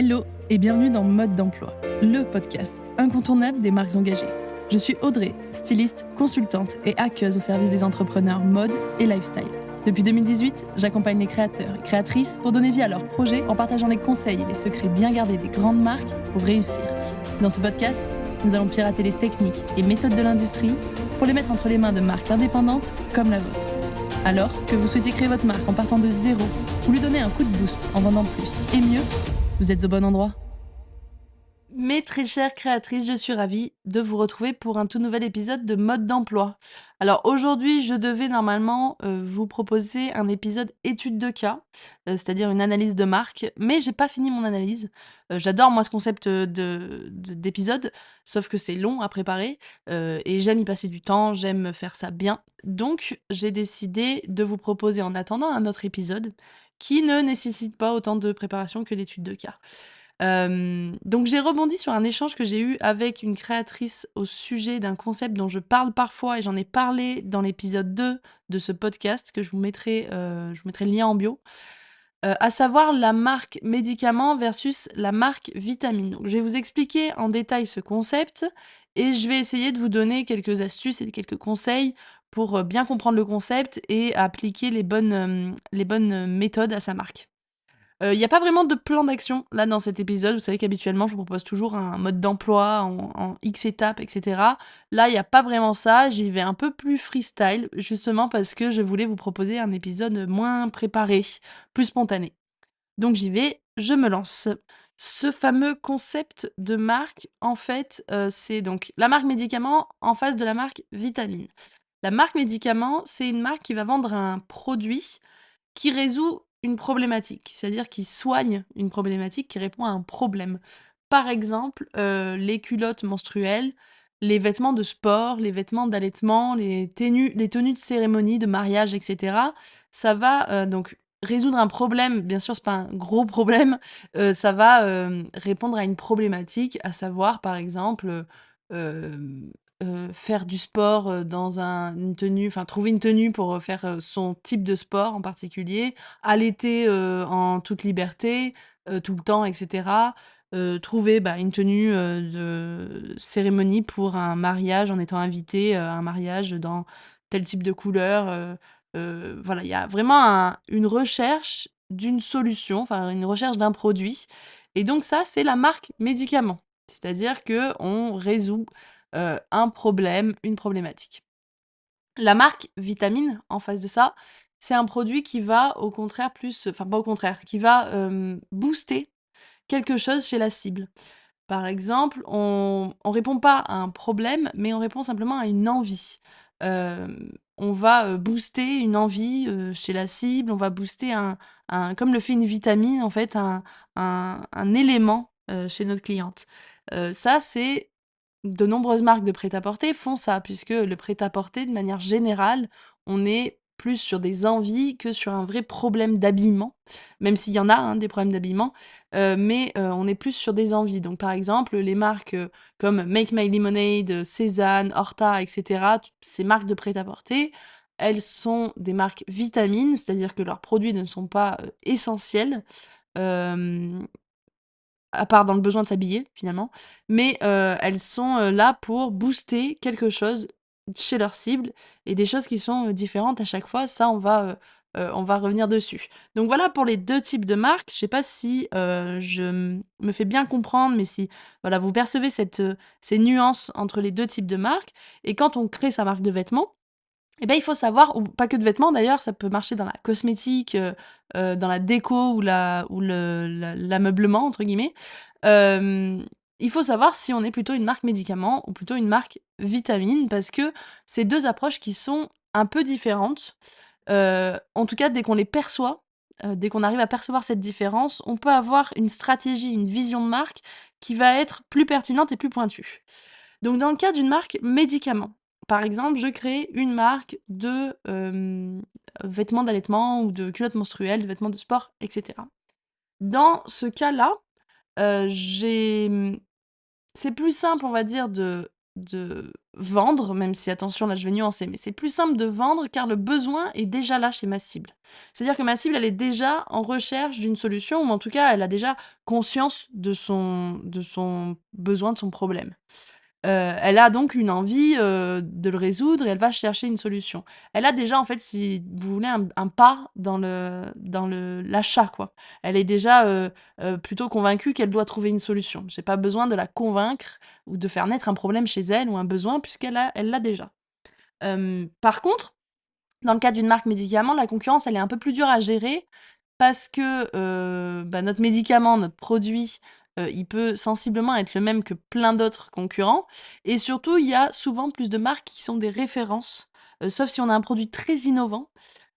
Hello et bienvenue dans Mode d'emploi, le podcast incontournable des marques engagées. Je suis Audrey, styliste, consultante et hackeuse au service des entrepreneurs mode et lifestyle. Depuis 2018, j'accompagne les créateurs et créatrices pour donner vie à leurs projets en partageant les conseils et les secrets bien gardés des grandes marques pour réussir. Dans ce podcast, nous allons pirater les techniques et méthodes de l'industrie pour les mettre entre les mains de marques indépendantes comme la vôtre. Alors que vous souhaitez créer votre marque en partant de zéro ou lui donner un coup de boost en vendant plus et mieux, vous êtes au bon endroit. Mes très chères créatrices, je suis ravie de vous retrouver pour un tout nouvel épisode de Mode d'emploi. Alors aujourd'hui, je devais normalement vous proposer un épisode étude de cas, c'est-à-dire une analyse de marque, mais j'ai pas fini mon analyse. J'adore moi ce concept d'épisode, sauf que c'est long à préparer et j'aime y passer du temps, j'aime faire ça bien. Donc j'ai décidé de vous proposer en attendant un autre épisode qui ne nécessite pas autant de préparation que l'étude de cas. Donc j'ai rebondi sur un échange que j'ai eu avec une créatrice au sujet d'un concept dont je parle parfois et j'en ai parlé dans l'épisode 2 de ce podcast que je vous mettrai le lien en bio, à savoir la marque médicament versus la marque vitamine. Donc je vais vous expliquer en détail ce concept et je vais essayer de vous donner quelques astuces et quelques conseils pour, bien comprendre le concept et appliquer les bonnes méthodes à sa marque. Il y a pas vraiment de plan d'action, là, dans cet épisode. Vous savez qu'habituellement, je vous propose toujours un mode d'emploi en X étapes et cetera. Là, il y a pas vraiment ça, j'y vais un peu plus freestyle, justement parce que je voulais vous proposer un épisode, moins préparé, plus spontané. Donc j'y vais, je me lance. Ce fameux concept de marque, en fait, c'est donc la marque médicament en face de la marque vitamine. La marque médicament, c'est une marque qui va vendre un produit qui résout une problématique, c'est-à-dire qui soigne une problématique, qui répond à un problème. Par exemple, les culottes menstruelles, les vêtements de sport, les vêtements d'allaitement, les tenues de cérémonie, de mariage et cetera. Ça va, donc résoudre un problème, bien sûr, c'est pas un gros problème, ça va, répondre à une problématique, à savoir, par exemple, faire du sport, dans une tenue enfin trouver une tenue pour, faire, son type de sport en particulier, allaiter, en toute liberté, tout le temps et cetera. Trouver, bah, une tenue, de cérémonie pour un mariage en étant invité, à un mariage dans tel type de couleur, voilà, il y a vraiment une recherche d'une solution, enfin une recherche d'un produit et donc ça, c'est la marque médicament. C'est-à-dire que on résout un problème, une problématique. La marque vitamine, en face de ça, c'est un produit qui va au contraire plus enfin pas au contraire, qui va, booster quelque chose chez la cible. Par exemple, on répond pas à un problème, mais on répond simplement à une envie. On va, booster une envie, chez la cible, on va booster comme le fait une vitamine en fait, un élément, chez notre cliente. Ça, c'est de nombreuses marques de prêt-à-porter font ça, puisque le prêt-à-porter, de manière générale, on est plus sur des envies que sur un vrai problème d'habillement, même s'il y en a, hein, des problèmes d'habillement, mais on est plus sur des envies. Donc par exemple, les marques, comme Make My Lemonade, Cézanne, Horta et cetera, t ces marques de prêt-à-porter, elles sont des marques vitamines, c'est-à-dire que leurs produits ne sont pas, essentiels, hem à part dans le besoin de s'habiller finalement, mais elles sont, là pour booster quelque chose chez leur cible et des choses qui sont, différentes à chaque fois. Ça, on va revenir dessus. Donc voilà pour les 2 types de marques. Je sais pas si, je me fais bien comprendre, mais si, voilà, vous percevez ces nuances entre les 2 types de marques et quand on crée sa marque de vêtements, et ben il faut savoir ou pas que de vêtements d'ailleurs, ça peut marcher dans la cosmétique, dans la déco ou «l'ameublement» entre guillemets. Hem, il faut savoir si on est plutôt une marque médicament ou plutôt une marque vitamine parce que c'est 2 approches qui sont un peu différentes. En tout cas, dès qu'on les perçoit, dès qu'on arrive à percevoir cette différence, on peut avoir une stratégie, une vision de marque qui va être plus pertinente et plus pointue. Donc dans le cas d'une marque médicament, par exemple, je crée une marque de, vêtements d'allaitement ou de culottes menstruelles, de vêtements de sport et cetera. Dans ce cas-là, j'ai, c'est plus simple, on va dire, de vendre, même si attention là je vais nuancer, mais c'est plus simple de vendre car le besoin est déjà là chez ma cible. C'est-à-dire que ma cible, elle est déjà en recherche d'une solution ou en tout cas, elle a déjà conscience de son besoin, de son problème. Elle a donc une envie, de le résoudre et elle va chercher une solution. Elle a déjà, en fait, si vous voulez, un pas dans l'achat, quoi. Elle est déjà, plutôt convaincue qu'elle doit trouver une solution. J'ai pas besoin de la convaincre ou de faire naître un problème chez elle ou un besoin elle l'a déjà. Par contre, dans le cas d'une marque médicament, la concurrence, elle est un peu plus dure à gérer parce que, bah, notre médicament, notre produit, il peut sensiblement être le même que plein d'autres concurrents et surtout, il y a souvent plus de marques qui sont des références, sauf si on a un produit très innovant,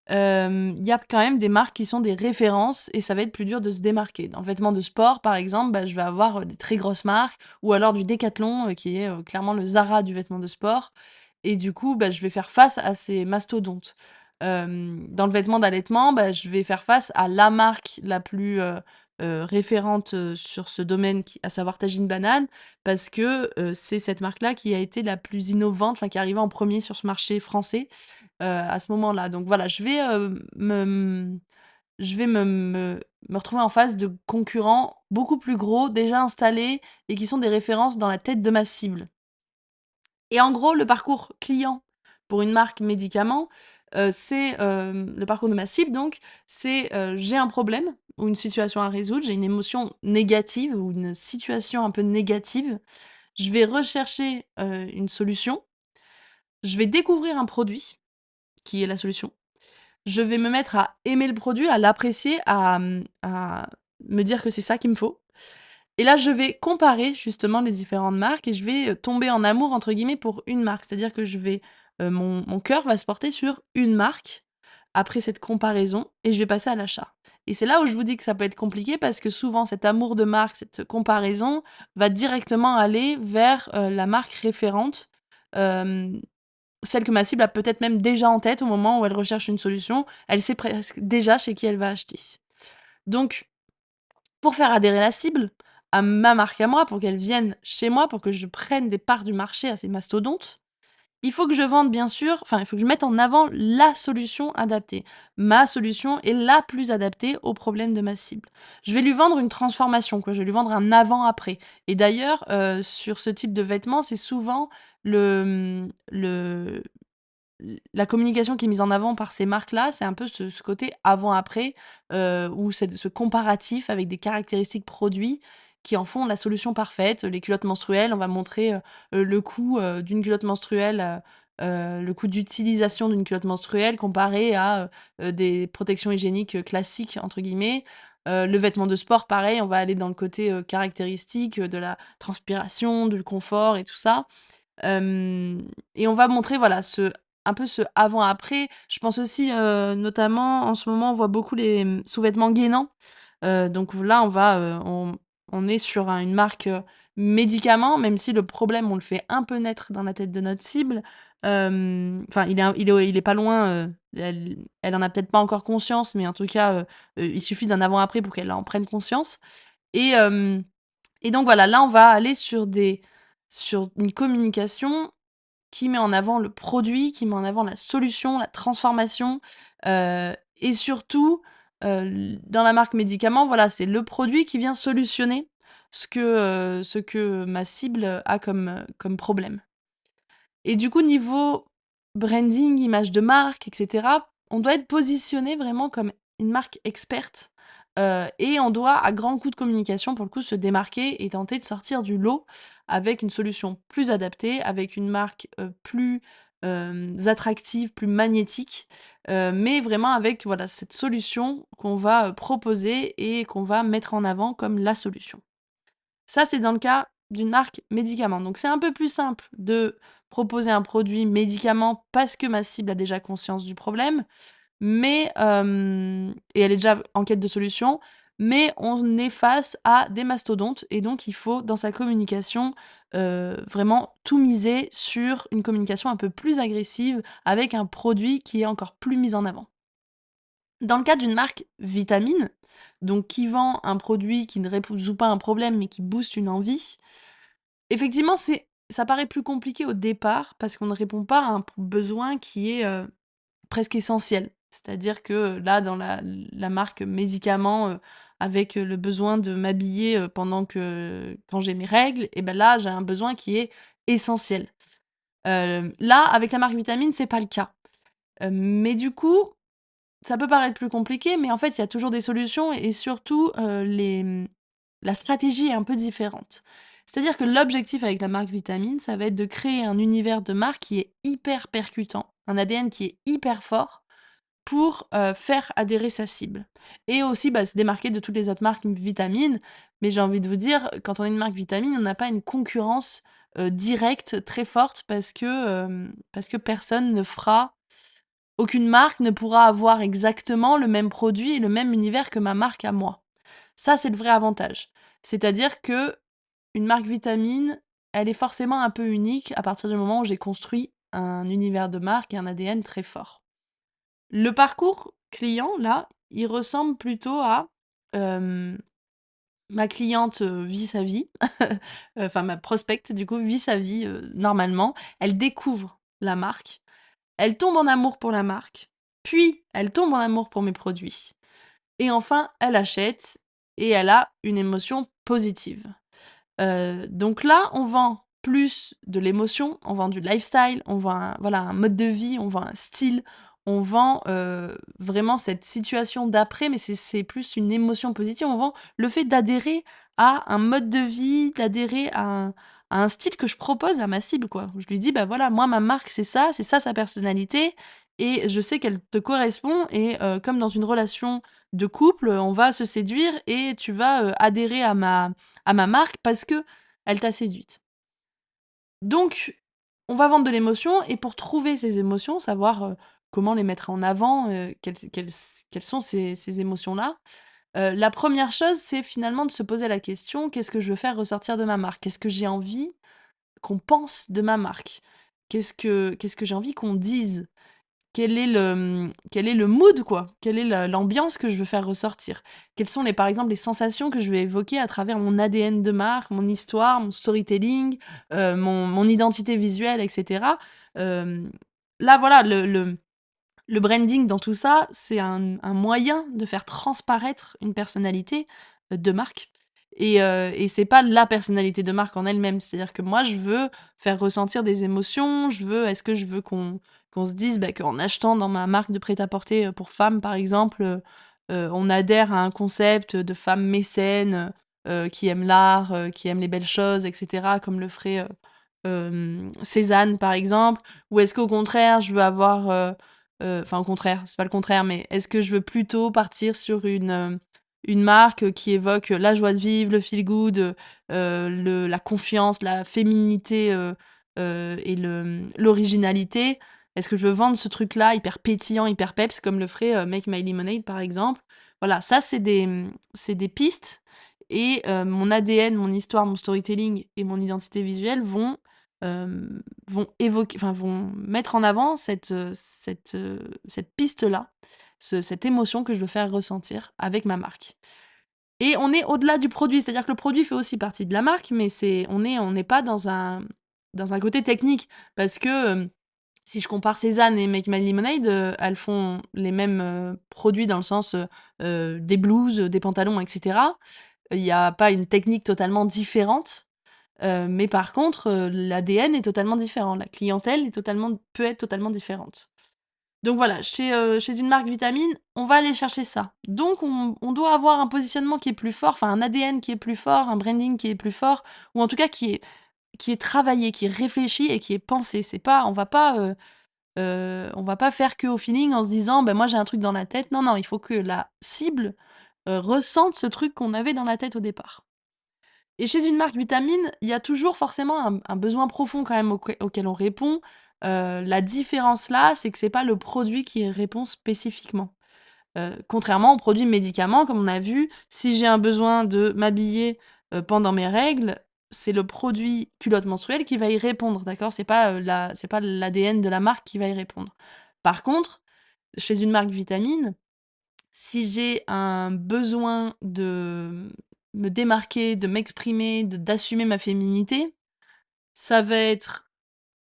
il y a quand même des marques qui sont des références et ça va être plus dur de se démarquer. Dans le vêtement de sport, par exemple, bah, je vais avoir, des très grosses marques ou alors du Decathlon, qui est, clairement le Zara du vêtement de sport et du coup, bah, je vais faire face à ces mastodontes. Dans le vêtement d'allaitement, bah, je vais faire face à la marque la plus, référente, sur ce domaine à savoir Tajine Banane parce que, c'est cette marque-là qui a été la plus innovante, enfin qui est arrivée en premier sur ce marché français, à ce moment-là. Donc voilà, je vais me retrouver en face de concurrents beaucoup plus gros, déjà installés et qui sont des références dans la tête de ma cible. Et en gros, le parcours client pour une marque médicament, le parcours de ma cible donc, c'est, j'ai un problème ou une situation à résoudre, j'ai une émotion négative ou une situation un peu négative. Je vais rechercher, une solution. Je vais découvrir un produit qui est la solution. Je vais me mettre à aimer le produit, à l'apprécier, à me dire que c'est ça qu'il me faut. Et là, je vais comparer justement les différentes marques et je vais, «tomber en amour» entre guillemets pour une marque. C'est-à-dire que mon cœur va se porter sur une marque après cette comparaison et je vais passer à l'achat. Et c'est là où je vous dis que ça peut être compliqué parce que souvent cet amour de marque, cette comparaison va directement aller vers, la marque référente, hem, celle que ma cible a peut-être même déjà en tête au moment où elle recherche une solution. Elle sait presque déjà chez qui elle va acheter. Donc pour faire adhérer la cible à ma marque à moi, pour qu'elle vienne chez moi, pour que je prenne des parts du marché à ces mastodontes, il faut que je vende bien sûr enfin, il faut que je mette en avant la solution adaptée. Ma solution est la plus adaptée aux problèmes de ma cible. Je vais lui vendre une transformation, quoi, je vais lui vendre un avant-après et d'ailleurs, sur ce type de vêtements, c'est souvent la communication qui est mise en avant par ces marques-là, c'est un peu ce côté avant-après, ou ce comparatif avec des caractéristiques produits qui en font la solution parfaite. Les culottes menstruelles, on va montrer, le coût, d'une culotte menstruelle, le coût d'utilisation d'une culotte menstruelle comparé à, des protections hygiéniques, «classiques» entre guillemets. Le vêtement de sport, pareil, on va aller dans le côté, caractéristique, de la transpiration, du confort et tout ça. Hem et on va montrer, voilà, un peu ce avant-après. Je pense aussi, notamment, en ce moment, on voit beaucoup les, sous-vêtements gainants. Donc là, on est sur une marque, médicament, même si le problème, on le fait un peu naître dans la tête de notre cible. Enfin, il est pas loin, elle en a peut-être pas encore conscience, mais en tout cas, il suffit d'un avant-après pour qu'elle en prenne conscience et hem et donc voilà, là, on va aller sur une communication qui met en avant le produit, qui met en avant la solution, la transformation, et surtout, dans la marque médicament, voilà, c'est le produit qui vient solutionner ce que ma cible a comme problème. Et du coup, niveau branding, image de marque et cetera, on doit être positionné vraiment comme une marque experte, et on doit, à grands coups de communication, pour le coup, se démarquer et tenter de sortir du lot avec une solution plus adaptée, avec une marque, plus, attractive, plus magnétique, mais vraiment avec, voilà, cette solution qu'on va, proposer et qu'on va mettre en avant comme la solution. Ça, c'est dans le cas d'une marque médicament. Donc c'est un peu plus simple de proposer un produit médicament parce que ma cible a déjà conscience du problème, mais et elle est déjà en quête de solution, mais on est face à des mastodontes et donc il faut dans sa communication, vraiment tout miser sur une communication un peu plus agressive avec un produit qui est encore plus mis en avant. Dans le cas d'une marque vitamine, donc qui vend un produit qui ne résout pas un problème, mais qui booste une envie, effectivement, c'est ça paraît plus compliqué au départ parce qu'on ne répond pas à un besoin qui est, presque essentiel. C'est-à-dire que, là, dans la marque médicaments, avec, le besoin de m'habiller, quand j'ai mes règles et ben là, j'ai un besoin qui est essentiel. Là, avec la marque vitamine, c'est pas le cas. Mais du coup, ça peut paraître plus compliqué, mais en fait, il y a toujours des solutions et surtout, la stratégie est un peu différente. C'est-à-dire que l'objectif avec la marque vitamine, ça va être de créer un univers de marque qui est hyper percutant, un ADN qui est hyper fort pour, faire adhérer sa cible et aussi, bah, se démarquer de toutes les autres marques vitamines. Mais j'ai envie de vous dire, quand on est une marque vitamine, on n'a pas une concurrence, directe très forte parce que personne ne fera aucune marque ne pourra avoir exactement le même produit et le même univers que ma marque à moi. Ça, c'est le vrai avantage. C'est-à-dire que une marque vitamine, elle est forcément un peu unique à partir du moment où j'ai construit un univers de marque et un ADN très fort. Le parcours client, là, il ressemble plutôt à, hem, ma cliente, vit sa vie, enfin ma prospecte du coup vit sa vie, normalement. Elle découvre la marque, elle tombe en amour pour la marque, puis elle tombe en amour pour mes produits et enfin elle achète et elle a une émotion positive. Donc là, on vend plus de l'émotion, on vend du lifestyle, on vend un mode de vie, on vend un style, on vend, vraiment cette situation d'après, mais c'est plus une émotion positive. On vend le fait d'adhérer à un mode de vie, d'adhérer à un style que je propose à ma cible, quoi. Je lui dis: «Bah, voilà, moi, ma marque, c'est ça sa personnalité et je sais qu'elle te correspond et comme dans une relation de couple, on va se séduire et tu vas, adhérer à ma marque parce que elle t'a séduite. Donc, on va vendre de l'émotion et pour trouver ces émotions, savoir, comment les mettre en avant, quelles sont ces émotions-là, la première chose, c'est finalement de se poser la question: «Qu'est-ce que je veux faire ressortir de ma marque? Qu'est-ce que j'ai envie qu'on pense de ma marque? Qu'est-ce que j'ai envie qu'on dise?» Quel est le mood quoi? Quelle est l'ambiance que je veux faire ressortir? Quelles sont par exemple, les sensations que je vais évoquer à travers mon ADN de marque, mon histoire, mon storytelling, mon identité visuelle et cetera? Hem, Là voilà, le branding dans tout ça, c'est un moyen de faire transparaître une personnalité, de marque et c'est pas la personnalité de marque en elle-même. C'est-à-dire que moi, je veux faire ressentir des émotions, est-ce que je veux qu'on se dise, bah, qu'en achetant dans ma marque de prêt-à-porter, pour femmes, par exemple, on adhère à un concept, de femme mécène, qui aime l'art, qui aime les belles choses et cetera, comme le ferait, Cézanne, par exemple? Ou est-ce qu'au contraire, je veux avoir, enfin, au contraire, c'est pas le contraire, mais est-ce que je veux plutôt partir sur une marque, qui évoque, la joie de vivre, le feel good, le la confiance, la féminité, et l'originalité? Est-ce que je veux vendre ce truc-là hyper pétillant, hyper peps comme le ferait, Make My Lemonade, par exemple? Voilà, ça c'est des pistes et mon ADN, mon histoire, mon storytelling et mon identité visuelle vont évoquer enfin, vont mettre en avant cette piste-là, cette émotion que je veux faire ressentir avec ma marque. Et on est au-delà du produit, c'est-à-dire que le produit fait aussi partie de la marque, mais on n'est pas dans un côté technique parce que, si je compare Cézanne et Make My Lemonade, elles font les mêmes, produits dans le sens, des blouses, des pantalons et cetera. Il y a pas une technique totalement différente. Mais par contre, l'ADN est totalement différent. La clientèle est totalement peut être totalement différente. Donc voilà, chez une marque vitamine, on va aller chercher ça. Donc on doit avoir un positionnement qui est plus fort, enfin un ADN qui est plus fort, un branding qui est plus fort ou en tout cas qui est travaillé, qui est réfléchi et qui est pensé. C'est pas on va pas faire que au feeling en se disant: «Ben moi j'ai un truc dans la tête». Non, non, il faut que la cible, ressente ce truc qu'on avait dans la tête au départ. Et chez une marque vitamine, il y a toujours forcément un besoin profond quand même auquel on répond. La différence là, c'est que c'est pas le produit qui répond spécifiquement. Contrairement aux produits médicaments, comme on a vu, si j'ai un besoin de m'habiller, pendant mes règles, c'est le produit culotte menstruelle qui va y répondre, d'accord? C'est pas l'ADN de la marque qui va y répondre. Par contre, chez une marque vitamine, si j'ai un besoin de me démarquer, de m'exprimer, d'assumer ma féminité, Ça va être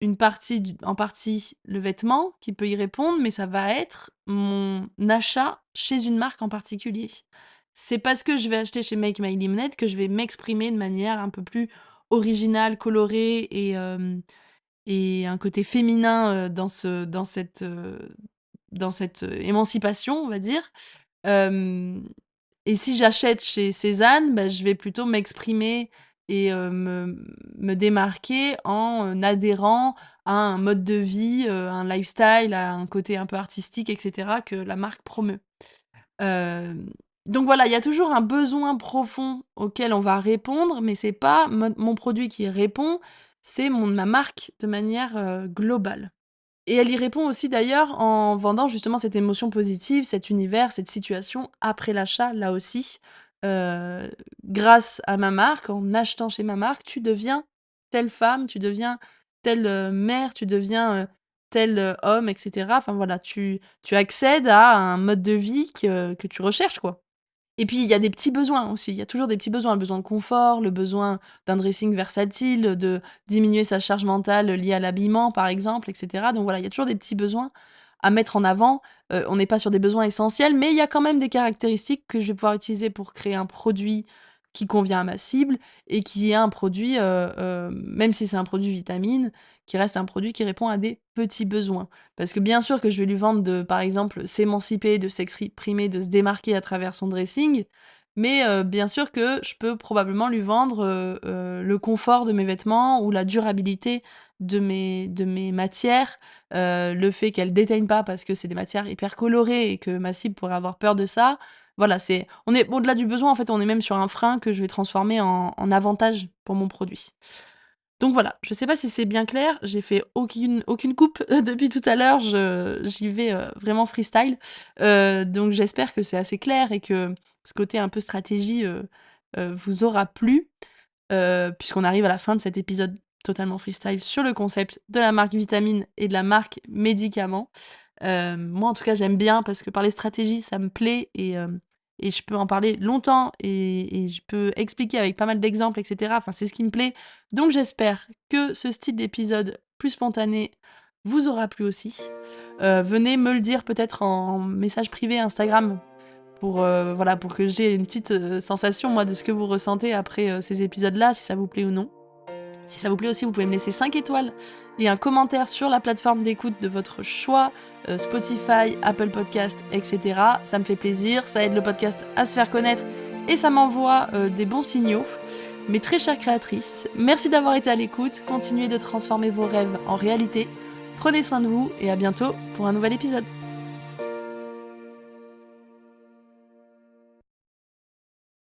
en partie le vêtement qui peut y répondre, mais ça va être mon achat chez une marque en particulier. C'est parce que je vais acheter chez Make My Lemonade que je vais m'exprimer de manière un peu plus originale, colorée et un côté féminin, dans cette, émancipation, on va dire. Hem et si j'achète chez Cézanne, bah, je vais plutôt m'exprimer et me démarquer en, adhérant à un mode de vie, un lifestyle, à un côté un peu artistique et cetera que la marque promeut. Hem, donc voilà, il y a toujours un besoin profond auquel on va répondre, mais c'est pas mon produit qui répond, c'est ma marque de manière, globale. Et elle y répond aussi d'ailleurs en vendant justement cette émotion positive, cet univers, cette situation après l'achat, là aussi. Heu, Grâce à ma marque, en achetant chez ma marque, tu deviens telle femme, tu deviens telle, mère, tu deviens, tel, homme et cetera. Enfin voilà, tu accèdes à un mode de vie que tu recherches, quoi. Et puis, il y a des petits besoins aussi, il y a toujours des petits besoins, le besoin de confort, le besoin d'un dressing versatile, de diminuer sa charge mentale liée à l'habillement, par exemple, et cetera. Donc voilà, il y a toujours des petits besoins à mettre en avant. On n'est pas sur des besoins essentiels, mais il y a quand même des caractéristiques que je vais pouvoir utiliser pour créer un produit qui convient à ma cible et qui est un produit, même si c'est un produit vitamine, qui reste un produit qui répond à des petits besoins. Parce que bien sûr que je vais lui vendre de, par exemple, s'émanciper, de s'exprimer, de se démarquer à travers son dressing, mais bien sûr que je peux probablement lui vendre, le confort de mes vêtements ou la durabilité de mes matières, le fait qu'elles déteignent pas parce que c'est des matières hyper colorées et que ma cible pourrait avoir peur de ça. Voilà, on est au-delà du besoin, en fait, on est même sur un frein que je vais transformer en avantage pour mon produit. Donc voilà, je sais pas si c'est bien clair, j'ai fait aucune coupe depuis tout à l'heure, j'y vais, vraiment freestyle. Donc j'espère que c'est assez clair et que ce côté un peu stratégie, vous aura plu, puisqu'on arrive à la fin de cet épisode totalement freestyle sur le concept de la marque vitamine et de la marque médicament. Moi, en tout cas, j'aime bien parce que parler stratégie, ça me plaît et je peux en parler longtemps et je peux expliquer avec pas mal d'exemples et cetera. Enfin, c'est ce qui me plaît. Donc j'espère que ce style d'épisode plus spontané vous aura plu aussi. Venez me le dire peut-être en message privé Instagram pour, voilà, pour que j'ai une petite, sensation moi de ce que vous ressentez après, ces épisodes-là, si ça vous plaît ou non. Si ça vous plaît aussi, vous pouvez me laisser 5 étoiles et un commentaire sur la plateforme d'écoute de votre choix, Spotify, Apple Podcast, et cetera. Ça me fait plaisir, ça aide le podcast à se faire connaître et ça m'envoie, des bons signaux. Mes très chères créatrices, merci d'avoir été à l'écoute, continuez de transformer vos rêves en réalité. Prenez soin de vous et à bientôt pour un nouvel épisode.